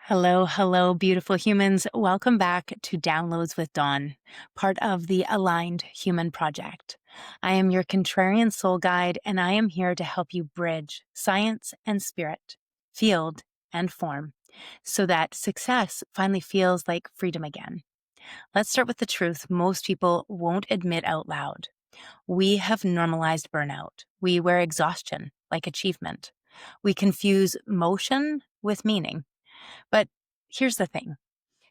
Hello, hello, beautiful humans. Welcome back to Downloads with Dawn, part of the Aligned Human Project. I am your contrarian soul guide, and I am here to help you bridge science and spirit, field and form, so that success finally feels like freedom again. Let's start with the truth most people won't admit out loud. We have normalized burnout. We wear exhaustion like achievement. We confuse motion with meaning. But here's the thing.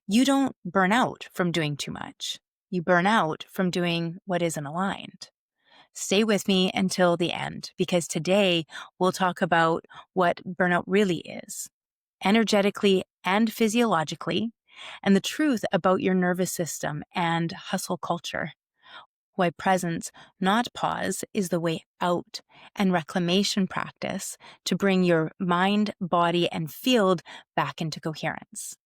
You don't burn out from doing too much. You burn out from doing what isn't aligned. Stay with me until the end, because today we'll talk about what burnout really is, energetically and physiologically, and the truth about your nervous system and hustle culture. Why presence, not pause, is the way out, and reclamation practice to bring your mind, body, and field back into coherence.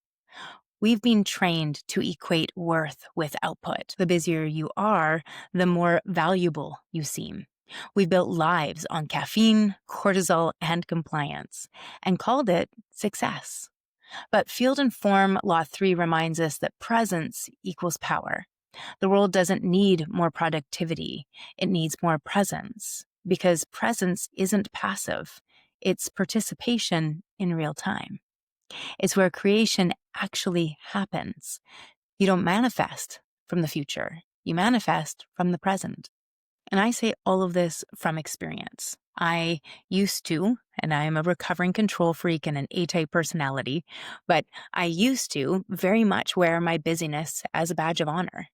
We've been trained to equate worth with output. The busier you are, the more valuable you seem. We've built lives on caffeine, cortisol, and compliance, and called it success. But Field and Form Law 3 reminds us that presence equals power. The world doesn't need more productivity. It needs more presence, because presence isn't passive. It's participation in real time. It's where creation actually happens. You don't manifest from the future. You manifest from the present. And I say all of this from experience. I used to, and I am a recovering control freak and an A-type personality, but I used to very much wear my busyness as a badge of honor.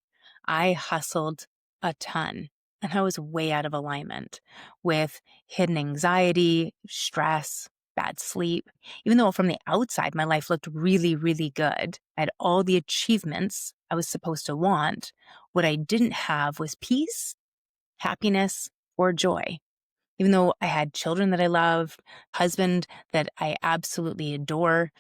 I hustled a ton, and I was way out of alignment with hidden anxiety, stress, bad sleep. Even though from the outside, my life looked really, really good. I had all the achievements I was supposed to want. What I didn't have was peace, happiness, or joy. Even though I had children that I loved, husband that I absolutely adore,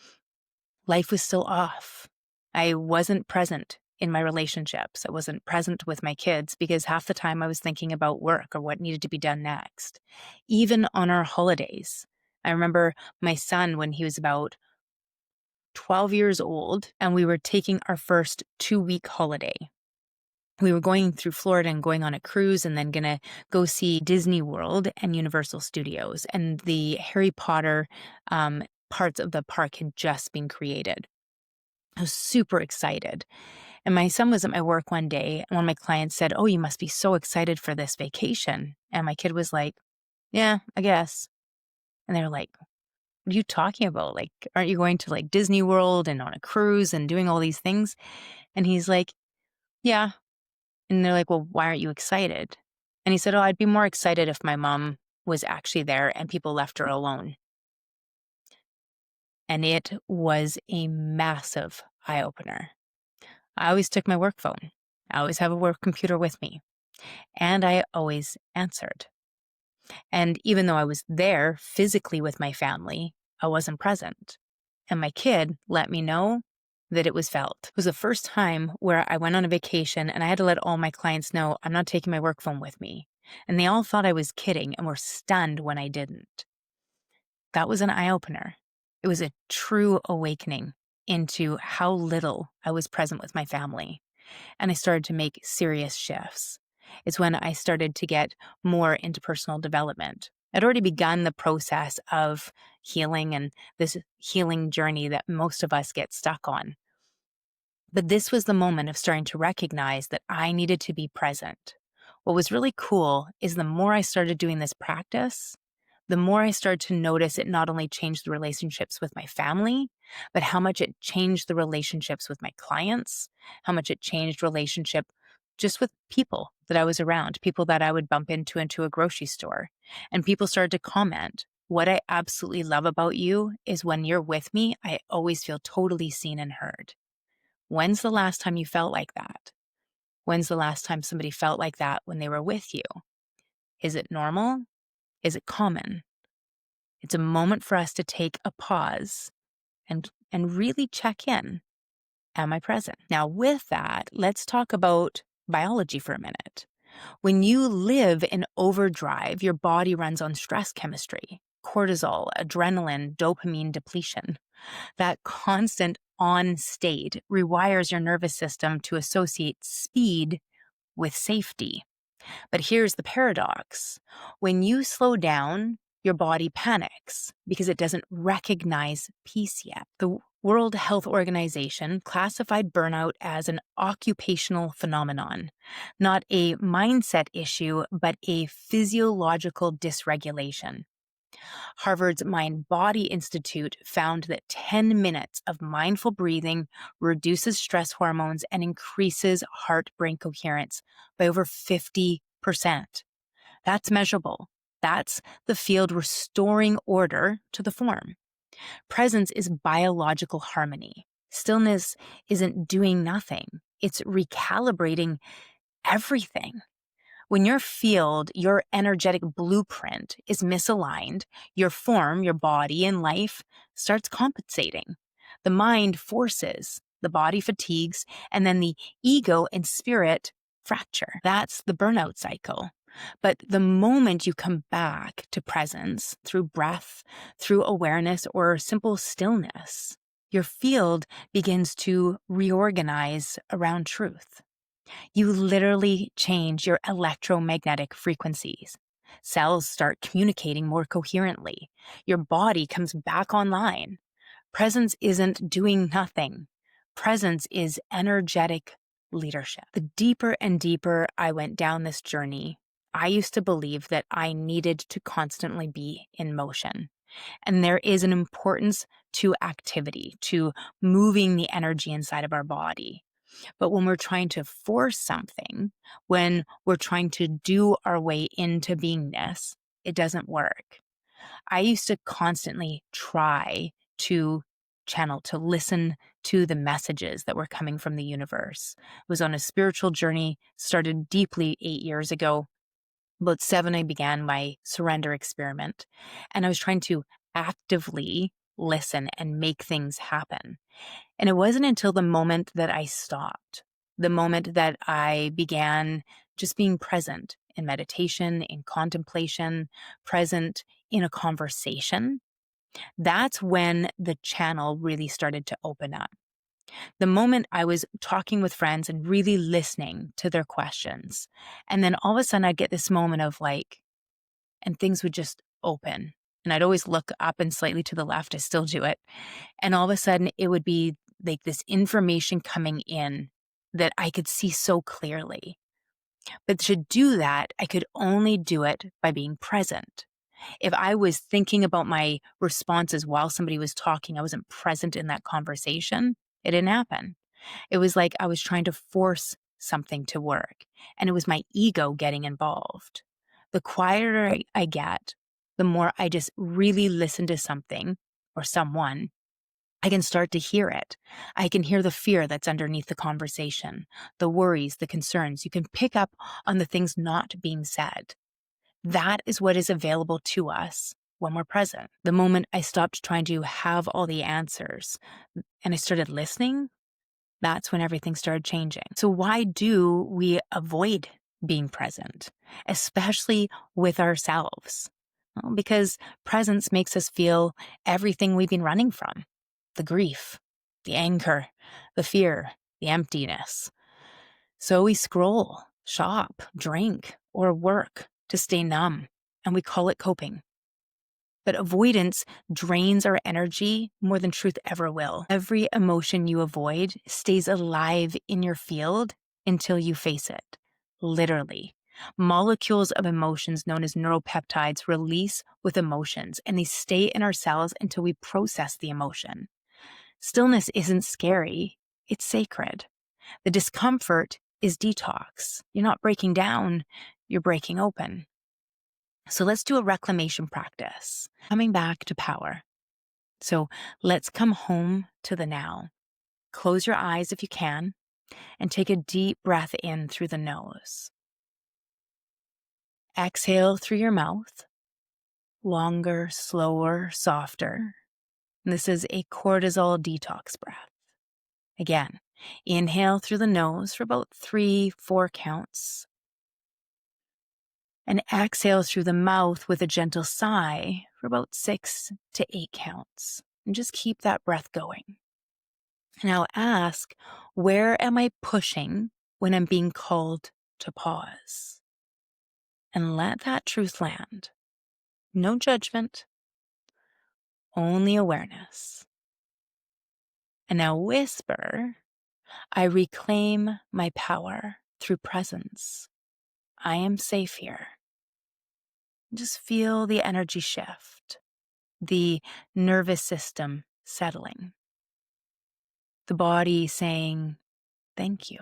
life was still off. I wasn't present in my relationships. I wasn't present with my kids because half the time I was thinking about work or what needed to be done next. Even on our holidays, I remember my son when he was about 12 years old and we were taking our first 2-week holiday. We were going through Florida and going on a cruise and then going to go see Disney World and Universal Studios. And the Harry Potter parts of the park had just been created. I was super excited. And my son was at my work one day, and one of my clients said, "Oh, you must be so excited for this vacation." And my kid was like, "Yeah, I guess." And they were like, "What are you talking about? Like, aren't you going to like Disney World and on a cruise and doing all these things?" And he's like, "Yeah." And they're like, "Well, why aren't you excited?" And he said, "Oh, I'd be more excited if my mom was actually there and people left her alone." And it was a massive eye-opener. I always took my work phone. I always have a work computer with me. And I always answered. And even though I was there physically with my family, I wasn't present. And my kid let me know that it was felt. It was the first time where I went on a vacation and I had to let all my clients know I'm not taking my work phone with me. And they all thought I was kidding and were stunned when I didn't. That was an eye-opener. It was a true awakening into how little I was present with my family. And I started to make serious shifts. It's when I started to get more into personal development. I'd already begun the process of healing and this healing journey that most of us get stuck on. But this was the moment of starting to recognize that I needed to be present. What was really cool is the more I started doing this practice, the more I started to notice it not only changed the relationships with my family, but how much it changed the relationships with my clients, how much it changed relationship just with people that I was around, people that I would bump into a grocery store. And people started to comment, "What I absolutely love about you is when you're with me, I always feel totally seen and heard." When's the last time you felt like that? When's the last time somebody felt like that when they were with you? Is it normal? Is it common? It's a moment for us to take a pause and really check in. Am I present? Now, with that, let's talk about biology for a minute. When you live in overdrive, your body runs on stress chemistry, cortisol, adrenaline, dopamine depletion. That constant on state rewires your nervous system to associate speed with safety. But here's the paradox. When you slow down, your body panics because it doesn't recognize peace yet. The World Health Organization classified burnout as an occupational phenomenon, not a mindset issue, but a physiological dysregulation. Harvard's Mind Body Institute found that 10 minutes of mindful breathing reduces stress hormones and increases heart brain coherence by over 50%. That's measurable. That's the field restoring order to the form. Presence is biological harmony. Stillness isn't doing nothing. It's recalibrating everything. When your field, your energetic blueprint is misaligned, your form, your body and life starts compensating. The mind forces, the body fatigues, and then the ego and spirit fracture. That's the burnout cycle. But the moment you come back to presence through breath, through awareness, or simple stillness, your field begins to reorganize around truth. You literally change your electromagnetic frequencies. Cells start communicating more coherently. Your body comes back online. Presence isn't doing nothing. Presence is energetic leadership. The deeper and deeper I went down this journey, I used to believe that I needed to constantly be in motion. And there is an importance to activity, to moving the energy inside of our body. But when we're trying to force something, when we're trying to do our way into beingness, it doesn't work. I used to constantly try to channel, to listen to the messages that were coming from the universe. I was on a spiritual journey, started deeply 8 years ago. About 7, I began my surrender experiment, and I was trying to actively listen and make things happen. And it wasn't until the moment that I stopped, the moment that I began just being present in meditation, in contemplation, present in a conversation, that's when the channel really started to open up. The moment I was talking with friends and really listening to their questions. And then all of a sudden I'd get this moment of like, and things would just open. And I'd always look up and slightly to the left. I still do it. And all of a sudden it would be like this information coming in that I could see so clearly. But to do that, I could only do it by being present. If I was thinking about my responses while somebody was talking, I wasn't present in that conversation, it didn't happen. It was like I was trying to force something to work, and it was my ego getting involved. The quieter I get, the more I just really listen to something or someone, I can start to hear it. I can hear the fear that's underneath the conversation, the worries, the concerns. You can pick up on the things not being said. That is what is available to us when we're present. The moment I stopped trying to have all the answers and I started listening, that's when everything started changing. So why do we avoid being present, especially with ourselves? Well, because presence makes us feel everything we've been running from: the grief, the anger, the fear, the emptiness. So we scroll, shop, drink, or work to stay numb, and we call it coping. But avoidance drains our energy more than truth ever will. Every emotion you avoid stays alive in your field until you face it. Literally. Molecules of emotions known as neuropeptides release with emotions, and they stay in our cells until we process the emotion. Stillness isn't scary, it's sacred. The discomfort is detox. You're not breaking down, you're breaking open. So let's do a reclamation practice, coming back to power. So let's come home to the now. Close your eyes if you can, and take a deep breath in through the nose. Exhale through your mouth, longer, slower, softer. This is a cortisol detox breath. Again, inhale through the nose for about 3-4 counts. And exhale through the mouth with a gentle sigh for about 6 to 8 counts. And just keep that breath going. Now ask, where am I pushing when I'm being called to pause? And let that truth land. No judgment, only awareness. And now whisper, I reclaim my power through presence. I am safe here. Just feel the energy shift, the nervous system settling, the body saying, thank you.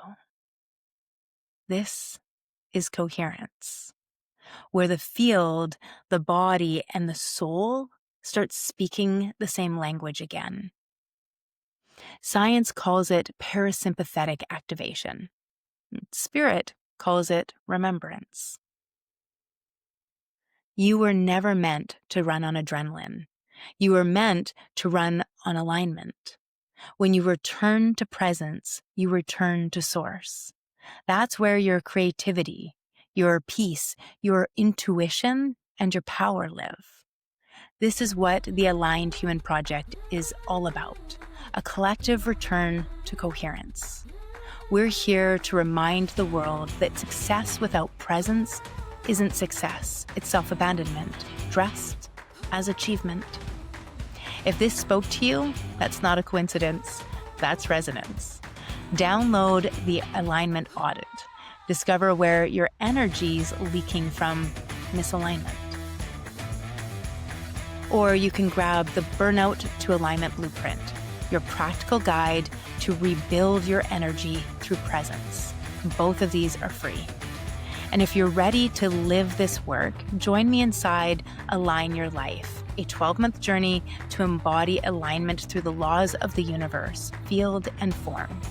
This is coherence, where the field, the body, and the soul start speaking the same language again. Science calls it parasympathetic activation. Spirit calls it remembrance. You were never meant to run on adrenaline. You were meant to run on alignment. When you return to presence, you return to source. That's where your creativity, your peace, your intuition, and your power live. This is what the Aligned Human Project is all about, a collective return to coherence. We're here to remind the world that success without presence isn't success, it's self-abandonment, dressed as achievement. If this spoke to you, that's not a coincidence, that's resonance. Download the Alignment Audit. Discover where your energy's leaking from misalignment. Or you can grab the Burnout to Alignment Blueprint, your practical guide to rebuild your energy through presence. Both of these are free. And if you're ready to live this work, join me inside Align Your Life, a 12-month journey to embody alignment through the laws of the universe, field and form.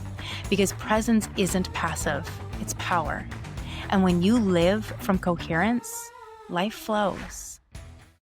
Because presence isn't passive, it's power. And when you live from coherence, life flows.